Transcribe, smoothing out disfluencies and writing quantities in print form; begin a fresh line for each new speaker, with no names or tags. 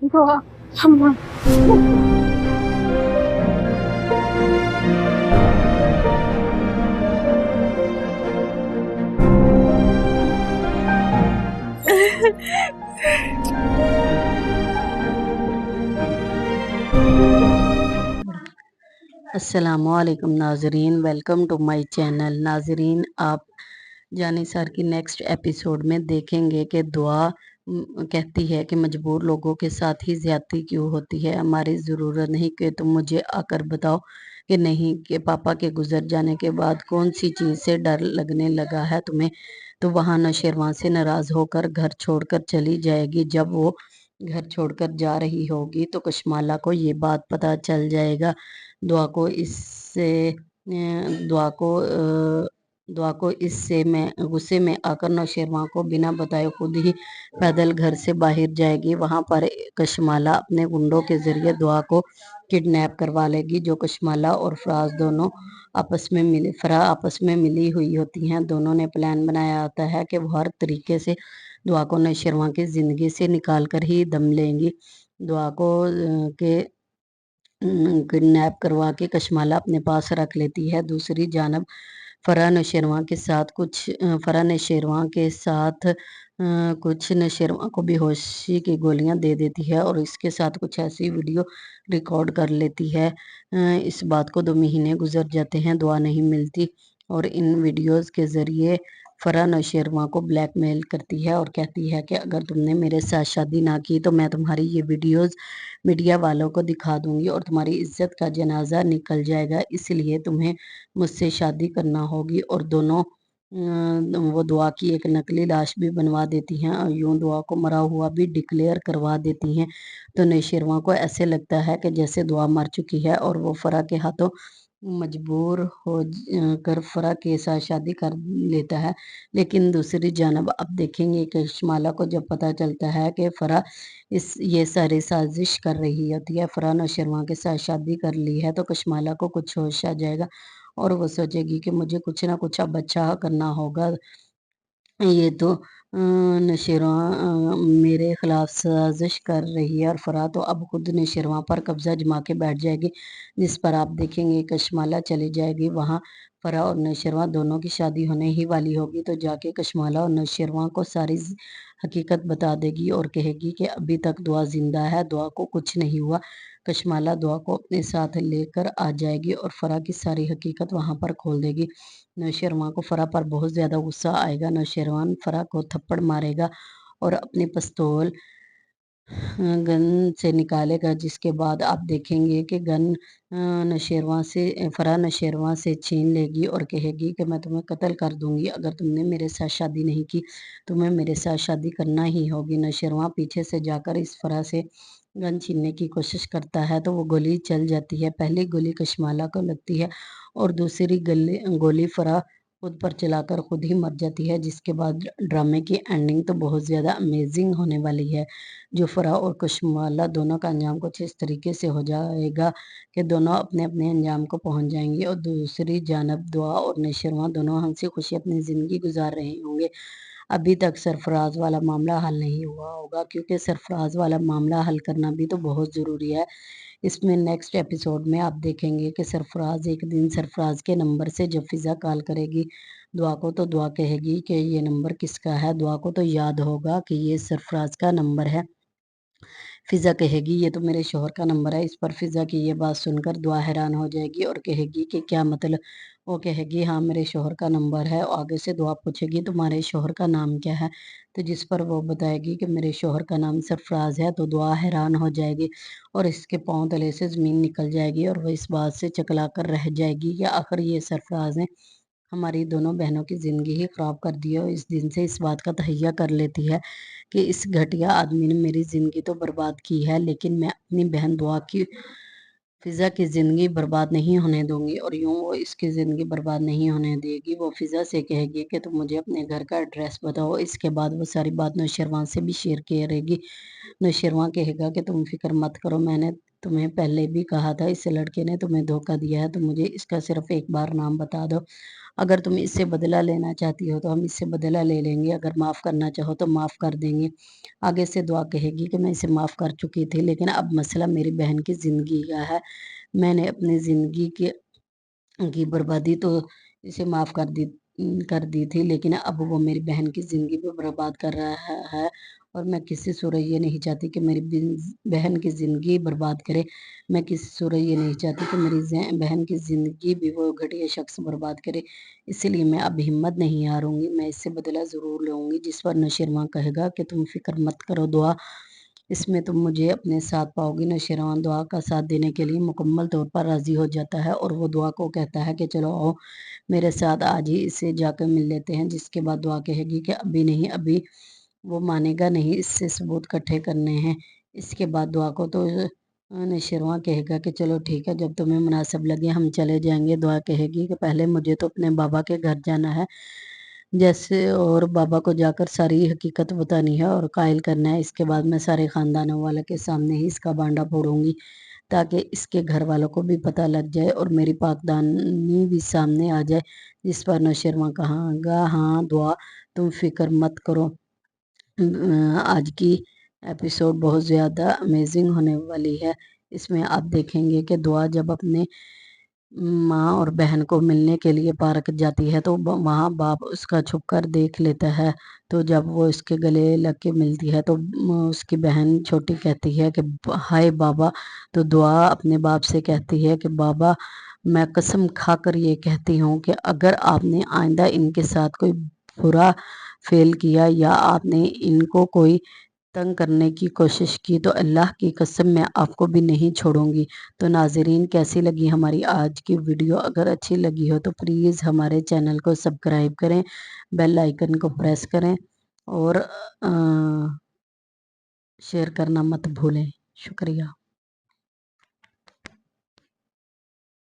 دعا ثم
अस्सलामुअलैकुम नाजरीन, वेलकम टू माय चैनल। नाजरीन, आप जानी सर की नेक्स्ट एपिसोड में देखेंगे कि दुआ कहती है कि मजबूर लोगों के साथ ही ज्यादती क्यों होती है। हमारी ज़रूरत नहीं कि तुम मुझे आकर बताओ कि नहीं, कि पापा के गुजर जाने के बाद कौन सी चीज़ से डर लगने लगा है तुम्हें। तो वहाँ नौशेरवान से नाराज़ होकर घर छोड़कर चली जाएगी। जब वो घर छोड़कर जा रही होगी तो कशमाला को ये बात पता चल जाएगा। दुआ को इससे दुआ को दुआ को इससे में गुस्से में आकर नौशेरवां को बिना बताए खुद ही पैदल घर से बाहर जाएगी। वहां पर कशमाला अपने गुंडों के जरिए दुआ को किडनैप करवा लेगी। जो कशमाला और फराज आपस में मिली हुई होती हैं। दोनों ने प्लान बनाया होता है कि वो हर तरीके से दुआ को नौशेरवां की जिंदगी से निकाल कर ही दम लेंगी। दुआ को के किडनैप करवा के कशमाला अपने पास रख लेती है। दूसरी जानब फरह नौशेरवां के साथ फरह नौशेरवां के साथ कुछ नौशेरवां को बेहोशी की गोलियां दे देती है और इसके साथ कुछ ऐसी वीडियो रिकॉर्ड कर लेती है। इस बात को 2 महीने गुजर जाते हैं, दुआ नहीं मिलती और इन वीडियोस के जरिए फरह नौशेरवां को ब्लैकमेल करती है और कहती है कि अगर तुमने मेरे साथ शादी ना की तो मैं तुम्हारी ये वीडियोस मीडिया वालों को दिखा दूंगी और तुम्हारी इज्जत का जनाजा निकल जाएगा। इसलिए तुम्हें मुझसे शादी करना होगी। और दोनों वो दुआ की एक नकली लाश भी बनवा देती हैं और यूं दुआ को मरा हुआ भी डिक्लेयर करवा देती हैं। तो नौशेरवां को ऐसे लगता है कि जैसे दुआ मर चुकी है और वो फरा के हाथों मजबूर कर फरा के साथ शादी कर लेता है। लेकिन दूसरी जानब अब देखेंगे कि कशमाला को जब पता चलता है कि फरा ये सारी साजिश कर रही होती है, फरा नौशेरवां के साथ शादी कर ली है, तो कशमाला को कुछ होश आ जाएगा और वो सोचेगी कि मुझे कुछ ना कुछ अब अच्छा करना होगा। ये तो मेरे खिलाफ साजिश कर रही है और फरा तो अब खुद नौशेरवां पर कब्जा जमा के बैठ जाएगी, जिस पर आप देखेंगे कशमाला चली जाएगी। वहां फरा और नौशेरवां दोनों की शादी होने ही वाली होगी तो जाके कशमाला और नौशेरवां को सारी हकीकत बता देगी और कहेगी कि अभी तक दुआ जिंदा है, दुआ को कुछ नहीं हुआ। कशमाला दुआ को अपने साथ लेकर आ जाएगी और फरा की सारी हकीकत वहां पर खोल देगी। नौशेरवां को फरा पर बहुत ज्यादा गुस्सा आएगा। नौशेरवान फरा को थप्पड़ मारेगा और अपनी पिस्तौल गन से निकालेगा, जिसके बाद आप देखेंगे कि गन फरा नौशेरवां से छीन लेगी और कहेगी कि मैं तुम्हें कत्ल कर दूंगी अगर तुमने मेरे साथ शादी नहीं की, तुम्हें मेरे साथ शादी करना ही होगी। नौशेरवां पीछे से जाकर इस फरा से गन छीनने की कोशिश करता है तो वो गोली चल जाती है। पहली गोली कशमाला को लगती है और दूसरी गोली फरा खुद पर चलाकर खुद ही मर जाती है, जिसके बाद ड्रामे की एंडिंग तो बहुत ज़्यादा अमेजिंग होने वाली है। जो फरा और कशमाला दोनों का अंजाम कुछ इस तरीके से हो जाएगा कि दोनों अपने अपने अंजाम को पहुंच जाएंगे और दूसरी जानब दुआ और नौशेरवां दोनों हंसी खुशी अपनी ज़िंदगी गुजार रहे होंगे। अभी तक सरफराज वाला मामला हल नहीं हुआ होगा, क्योंकि सरफराज वाला मामला हल करना भी तो बहुत ज़रूरी है। इसमें नेक्स्ट एपिसोड में आप देखेंगे कि सरफराज एक दिन सरफराज के नंबर से जब फिज़ा कॉल करेगी दुआ को, तो दुआ कहेगी कि ये नंबर किसका है। दुआ को तो याद होगा कि ये सरफराज का नंबर है। फिज़ा कहेगी ये तो मेरे शोहर का नंबर है। इस पर फिज़ा की ये बात सुनकर दुआ हैरान हो जाएगी और कहेगी कि क्या मतलब। वो कहेगी हाँ मेरे शोहर का नंबर है। आगे से दुआ पूछेगी तुम्हारे शोहर का नाम क्या है, तो जिस पर वो बताएगी कि मेरे शोहर का नाम सरफराज है। तो दुआ हैरान हो जाएगी और इसके पाँव तले से ज़मीन निकल जाएगी और वह इस बात से चकला कर रह जाएगी कि आखिर ये सरफराज ने हमारी दोनों बहनों की ज़िंदगी ही ख़राब कर दी है। और इस दिन से इस बात का तहैया कर लेती है कि इस घटिया आदमी ने मेरी ज़िंदगी तो बर्बाद की है, लेकिन मैं अपनी बहन दुआ की फिज़ा की ज़िंदगी बर्बाद नहीं होने दूंगी। और यूं वो इसकी ज़िंदगी बर्बाद नहीं होने देगी। वो फिज़ा से कहेगी कि तुम मुझे अपने घर का एड्रेस बताओ। इसके बाद वो सारी बात नौशेरवान से भी शेयर करेगी। नौशेरवां कहेगा कि तुम फिक्र मत करो, मैंने तुम्हें पहले भी कहा था, इस लड़के ने तुम्हें धोखा दिया है, तो मुझे इसका सिर्फ एक बार नाम बता दो। अगर तुम इससे बदला लेना चाहती हो तो हम इससे बदला ले लेंगे, अगर माफ़ करना चाहो तो माफ़ कर देंगे। आगे से दुआ कहेगी कि मैं इसे माफ़ कर चुकी थी, लेकिन अब मसला मेरी बहन की ज़िंदगी का है। मैंने अपनी ज़िंदगी की बर्बादी तो इसे माफ़ कर दी थी, लेकिन अब वो मेरी बहन की ज़िंदगी भी बर्बाद कर रहा है, और मैं किसी सूरत ये नहीं चाहती कि मेरी बहन की ज़िंदगी बर्बाद करे। मैं किसी सूरत ये नहीं चाहती कि मेरी बहन की ज़िंदगी भी वो घटिया शख्स बर्बाद करे। इसीलिए मैं अब हिम्मत नहीं हारूँगी, मैं इससे बदला ज़रूर लूँगी। जिस पर नौशेरवां कहेगा कि तुम फ़िक्र मत करो दुआ, इसमें तुम मुझे अपने साथ पाओगी। नौशेरवां दुआ का साथ देने के लिए मुकम्मल तौर पर राज़ी हो जाता है, और वो दुआ को कहता है कि चलो आओ मेरे साथ, आज ही इससे जाकर मिल लेते हैं। जिसके बाद दुआ कहेगी कि अभी नहीं, अभी वो मानेगा नहीं, इससे सबूत इकट्ठे करने हैं। इसके बाद दुआ को तो नौशेरवां कहेगा कि चलो ठीक है, जब तुम्हें मुनासिब लगे हम चले जाएंगे। दुआ कहेगी कि पहले मुझे तो अपने बाबा के घर जाना है जैसे, और बाबा को जाकर सारी हकीकत बतानी है और कायल करना है। इसके बाद मैं सारे खानदानों वालों के सामने ही इसका बांडा फोड़ूंगी, ताकि इसके घर वालों को भी पता लग जाए और मेरी पाकदानी भी सामने आ जाए। जिस पर नौशेरवां कहागा, हाँ दुआ तुम फिक्र मत करो। आज की एपिसोड बहुत ज़्यादा अमेजिंग होने वाली है। इसमें आप देखेंगे कि दुआ जब अपने माँ और बहन को मिलने के लिए पार्क जाती है तो वहाँ बाप उसका छुप कर देख लेता है। तो जब वो इसके गले लग के मिलती है तो उसकी बहन छोटी कहती है कि हाय बाबा। तो दुआ अपने बाप से कहती है कि बाबा, मैं कसम खाकर ये कहती हूँ कि अगर आपने आइंदा इनके साथ कोई बुरा फेल किया या आपने इनको कोई तंग करने की कोशिश की तो अल्लाह की कसम मैं आपको भी नहीं छोड़ूंगी। तो नाज़रीन, कैसी लगी हमारी आज की वीडियो? अगर अच्छी लगी हो तो प्लीज़ हमारे चैनल को सब्सक्राइब करें, बेल आइकन को प्रेस करें, और शेयर करना मत भूलें। शुक्रिया।